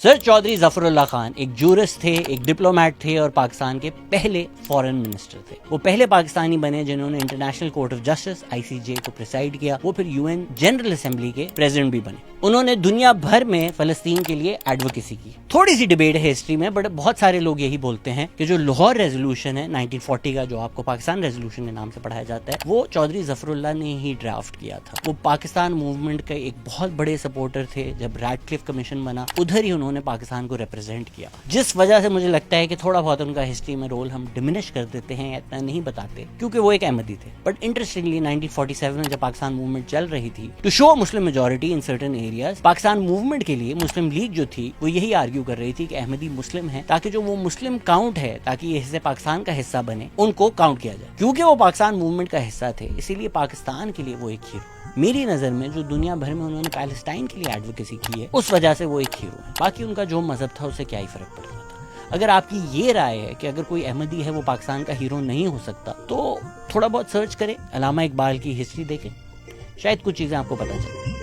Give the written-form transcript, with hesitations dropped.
Sir Chaudhary Zafrullah Khan एक jurist थे, एक डिप्लोमेट थे और पाकिस्तान के पहले फॉरेन मिनिस्टर थे। वो पहले पाकिस्तानी बने जिन्होंने international court of justice ICJ को प्रिसाइड किया। वो फिर UN जनरल असेंबली के प्रेसिडेंट भी बने। उन्होंने दुनिया भर में फलस्तीन के लिए एडवोकेसी की। थोड़ी सी डिबेट है हिस्ट्री में, बट बहुत सारे लोग यही बोलते हैं कि जो लाहौर रेजोल्यूशन है 1940 का, जो आपको पाकिस्तान रेजोल्यूशन के नाम से पढ़ाया जाता है, वो चौधरी जफरुल्लाह ने ही ड्राफ्ट किया था। वो पाकिस्तान मूवमेंट के एक बहुत बड़े सपोर्टर थे। जब रैडक्लिफ कमीशन बना उधर ही उन्होंने पाकिस्तान को रिप्रेजेंट किया, जिस वजह से मुझे लगता है कि थोड़ा बहुत उनका हिस्ट्री में रोल हम डिमिनिश कर देते हैं, इतना नहीं बताते, क्योंकि वो एक अहमदी थे। बट इंटरेस्टिंगली 1947 में जब पाकिस्तान मूवमेंट चल रही थी, to show Muslim majority in certain areas, Pakistan movement के लिए मुस्लिम लीग जो थी वो यही आर्ग्यू कर रही थी कि अहमदी मुस्लिम है, ताकि जो वो मुस्लिम काउंट है, ताकि ये हिस्से पाकिस्तान का हिस्सा बने, उनको काउंट किया जाए। क्योंकि वो पाकिस्तान मूवमेंट का हिस्सा थे, इसीलिए पाकिस्तान के लिए वो एक हीरो। मेरी नजर में जो दुनिया भर में उन्होंने पैलेस्टाइन के लिए एडवोकेसी की है, उस वजह से वो एक हीरो है। बाकी उनका जो मजहब था उससे क्या ही फर्क पड़ता था। अगर आपकी ये राय है कि अगर कोई अहमदी है वो पाकिस्तान का हीरो नहीं हो सकता, तो थोड़ा बहुत सर्च करें, अल्लामा इकबाल की हिस्ट्री देखें, शायद कुछ चीजें आपको पता चले।